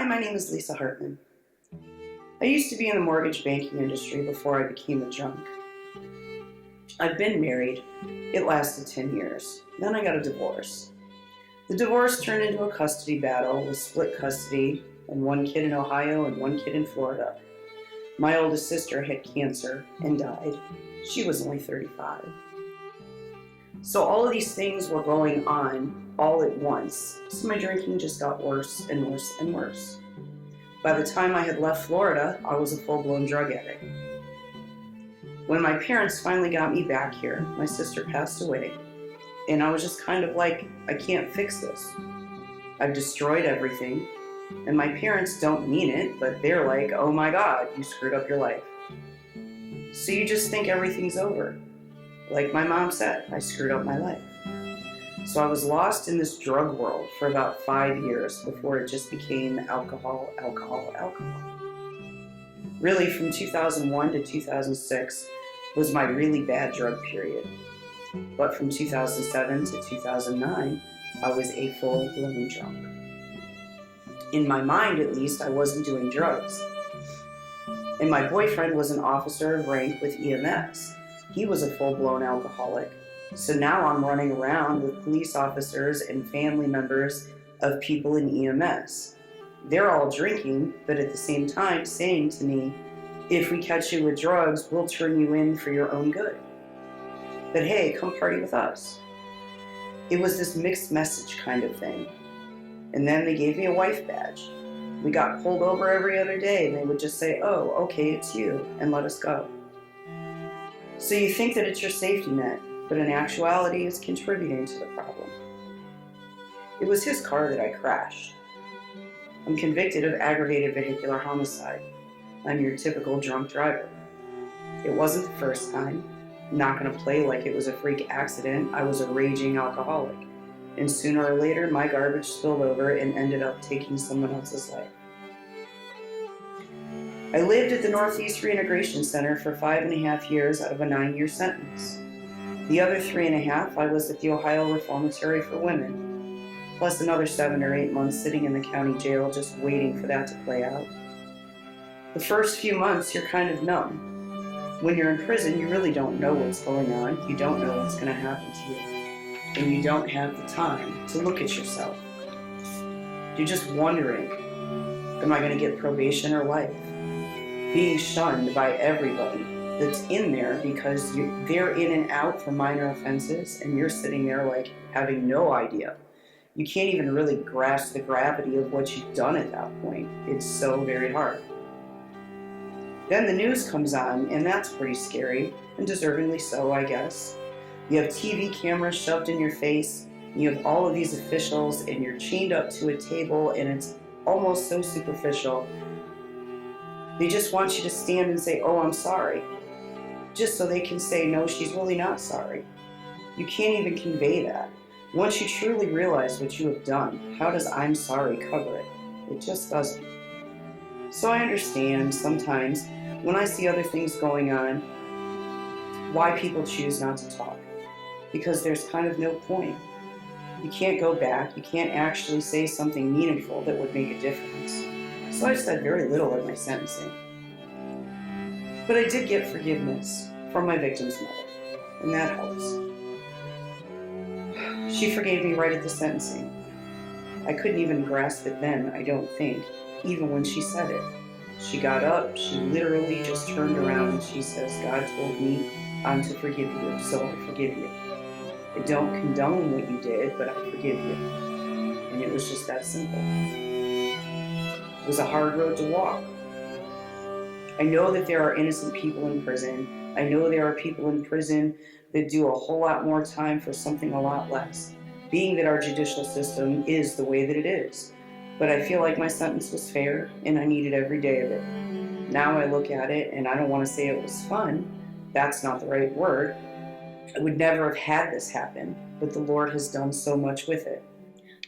my name is Lisa Hartman. I used to be in the mortgage banking industry before I became a drunk. I've been married. It lasted 10 years. Then I got a divorce. The divorce turned into a custody battle with split custody and one kid in Ohio and one kid in Florida. My oldest sister had cancer and died. She was only 35. So all of these things were going on all at once. So my drinking just got worse and worse and worse. By the time I had left Florida, I was a full-blown drug addict. When my parents finally got me back here, my sister passed away. And I was just kind of like, I can't fix this. I've destroyed everything. And my parents don't mean it, but they're like, oh my God, you screwed up your life. So you just think everything's over. Like my mom said, I screwed up my life. So I was lost in this drug world for about 5 years before it just became alcohol. Really, from 2001 to 2006 was my really bad drug period. But from 2007 to 2009, I was a full-blown drunk. In my mind, at least, I wasn't doing drugs. And my boyfriend was an officer of rank with EMS. He was a full-blown alcoholic. So now I'm running around with police officers and family members of people in EMS. They're all drinking, but at the same time saying to me, if we catch you with drugs, we'll turn you in for your own good. But hey, come party with us. It was this mixed message kind of thing. And then they gave me a wife badge. We got pulled over every other day and they would just say, oh, okay, it's you, and let us go. So you think that it's your safety net, but in actuality it's contributing to the problem. It was his car that I crashed. I'm convicted of aggravated vehicular homicide. I'm your typical drunk driver. It wasn't the first time. I'm not going to play like it was a freak accident. I was a raging alcoholic. And sooner or later, my garbage spilled over and ended up taking someone else's life. I lived at the Northeast Reintegration Center for 5.5 years out of a 9-year sentence. The other 3.5, I was at the Ohio Reformatory for Women, plus another 7 or 8 months sitting in the county jail just waiting for that to play out. The first few months, you're kind of numb. When you're in prison, you really don't know what's going on. You don't know what's going to happen to you. And you don't have the time to look at yourself. You're just wondering, am I going to get probation or life? Being shunned by everybody that's in there because they're in and out for minor offenses and you're sitting there like having no idea. You can't even really grasp the gravity of what you've done at that point. It's so very hard. Then the news comes on and that's pretty scary, and deservingly so, I guess. You have TV cameras shoved in your face, you have all of these officials and you're chained up to a table and it's almost so superficial. They just want you to stand and say, oh, I'm sorry. Just so they can say, no, she's really not sorry. You can't even convey that. Once you truly realize what you have done, how does I'm sorry cover it? It just doesn't. So I understand sometimes when I see other things going on, why people choose not to talk. Because there's kind of no point. You can't go back. You can't actually say something meaningful that would make a difference. So I said very little at my sentencing. But I did get forgiveness from my victim's mother, and that helps. She forgave me right at the sentencing. I couldn't even grasp it then, I don't think, even when she said it. She got up, she literally just turned around and she says, God told me I'm to forgive you, so I forgive you. I don't condone what you did, but I forgive you. And it was just that simple. It was a hard road to walk. I know that there are innocent people in prison. I know there are people in prison that do a whole lot more time for something a lot less, being that our judicial system is the way that it is. But I feel like my sentence was fair, and I needed every day of it. Now I look at it, and I don't want to say it was fun. That's not the right word. I would never have had this happen, but the Lord has done so much with it.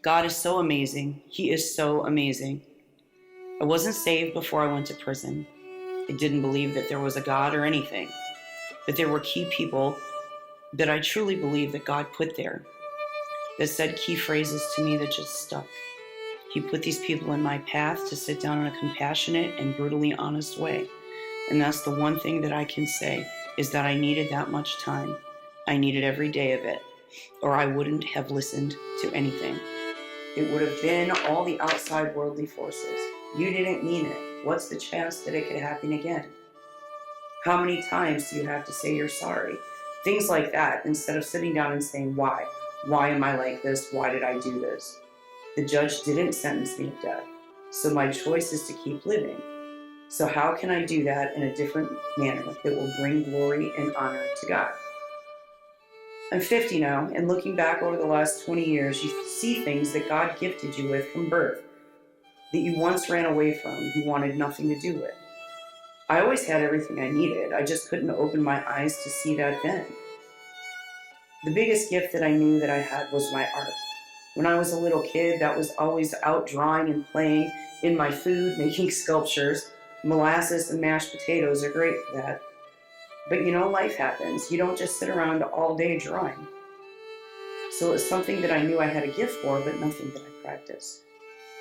God is so amazing. He is so amazing. I wasn't saved before I went to prison. I didn't believe that there was a God or anything, but there were key people that I truly believe that God put there that said key phrases to me that just stuck. He put these people in my path to sit down in a compassionate and brutally honest way. And that's the one thing that I can say, is that I needed that much time. I needed every day of it, or I wouldn't have listened to anything. It would have been all the outside worldly forces. You didn't mean it. What's the chance that it could happen again? How many times do you have to say you're sorry? Things like that, instead of sitting down and saying, why? Why am I like this? Why did I do this? The judge didn't sentence me to death, so my choice is to keep living. So how can I do that in a different manner that will bring glory and honor to God? I'm 50 now, and looking back over the last 20 years, you see things that God gifted you with from birth that you once ran away from, you wanted nothing to do with. I always had everything I needed. I just couldn't open my eyes to see that then. The biggest gift that I knew that I had was my art. When I was a little kid, that was always out drawing and playing in my food, making sculptures. Molasses and mashed potatoes are great for that. But life happens. You don't just sit around all day drawing. So it's something that I knew I had a gift for, but nothing that I practiced.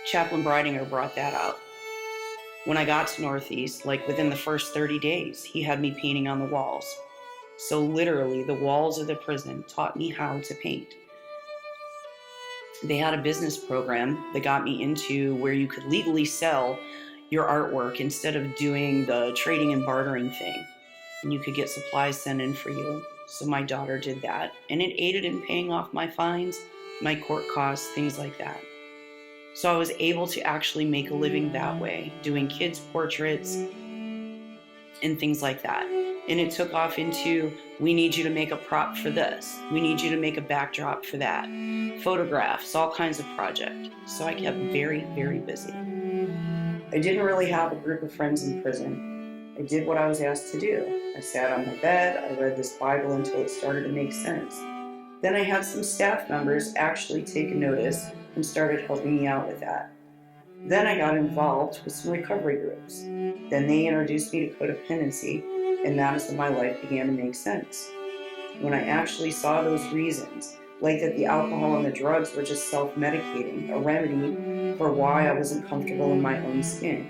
Chaplain Breidinger brought that out. When I got to Northeast, like within the first 30 days, he had me painting on the walls. So literally, the walls of the prison taught me how to paint. They had a business program that got me into where you could legally sell your artwork instead of doing the trading and bartering thing. And you could get supplies sent in for you. So my daughter did that, and it aided in paying off my fines, my court costs, things like that. So I was able to actually make a living that way, doing kids' portraits and things like that. And it took off into, we need you to make a prop for this. We need you to make a backdrop for that. Photographs, all kinds of projects. So I kept very, very busy. I didn't really have a group of friends in prison. I did what I was asked to do. I sat on my bed, I read this Bible until it started to make sense. Then I had some staff members actually take notice and started helping me out with that. Then I got involved with some recovery groups. Then they introduced me to codependency, and that is when my life began to make sense. When I actually saw those reasons, like that the alcohol and the drugs were just self-medicating, a remedy for why I wasn't comfortable in my own skin.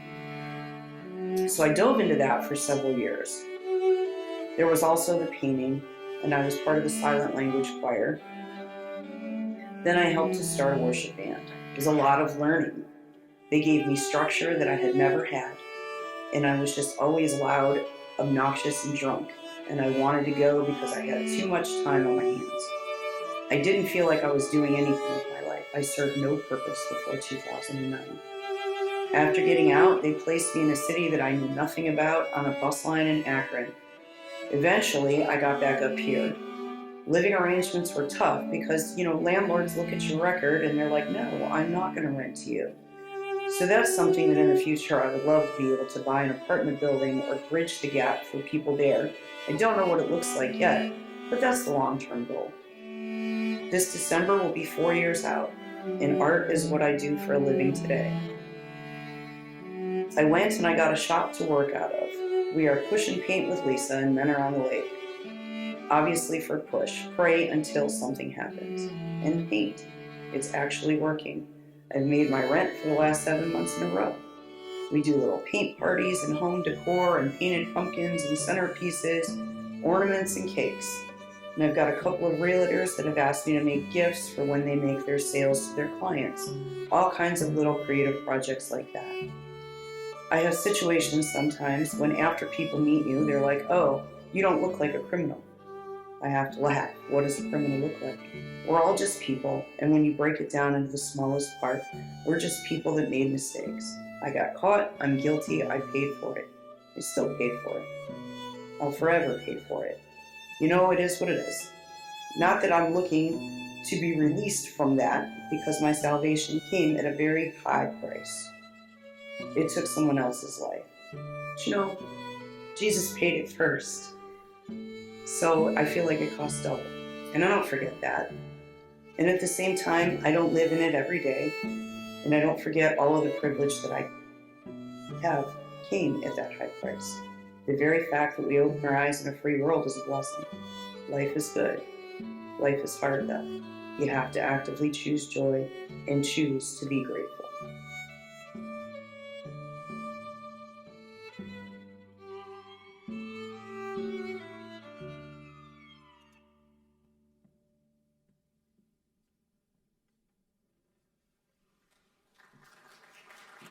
So I dove into that for several years. There was also the painting, and I was part of the silent language choir. Then I helped to start a worship band. It was a lot of learning. They gave me structure that I had never had, and I was just always loud, obnoxious, and drunk, and I wanted to go because I had too much time on my hands. I didn't feel like I was doing anything with my life. I served no purpose before 2009. After getting out, they placed me in a city that I knew nothing about on a bus line in Akron. Eventually, I got back up here. Living arrangements were tough because, landlords look at your record and they're like, no, I'm not going to rent to you. So that's something that in the future I would love to be able to buy an apartment building or bridge the gap for people there. I don't know what it looks like yet, but that's the long-term goal. This December will be 4 years out, and art is what I do for a living today. I went and I got a shop to work out of. We are Push and Paint with Lisa and Men Are on the Lake. Obviously for push, pray until something happens. And paint. It's actually working. I've made my rent for the last 7 months in a row. We do little paint parties and home decor and painted pumpkins and centerpieces, ornaments and cakes. And I've got a couple of realtors that have asked me to make gifts for when they make their sales to their clients. All kinds of little creative projects like that. I have situations sometimes when after people meet you, they're like, oh, you don't look like a criminal. I have to laugh. What does a criminal look like? We're all just people, and when you break it down into the smallest part, we're just people that made mistakes. I got caught, I'm guilty, I paid for it. I still paid for it. I'll forever pay for it. It is what it is. Not that I'm looking to be released from that, because my salvation came at a very high price. It took someone else's life. But Jesus paid it first. So I feel like it costs double. And I don't forget that. And at the same time, I don't live in it every day. And I don't forget all of the privilege that I have came at that high price. The very fact that we open our eyes in a free world is a blessing. Life is good. Life is hard though. You have to actively choose joy and choose to be grateful.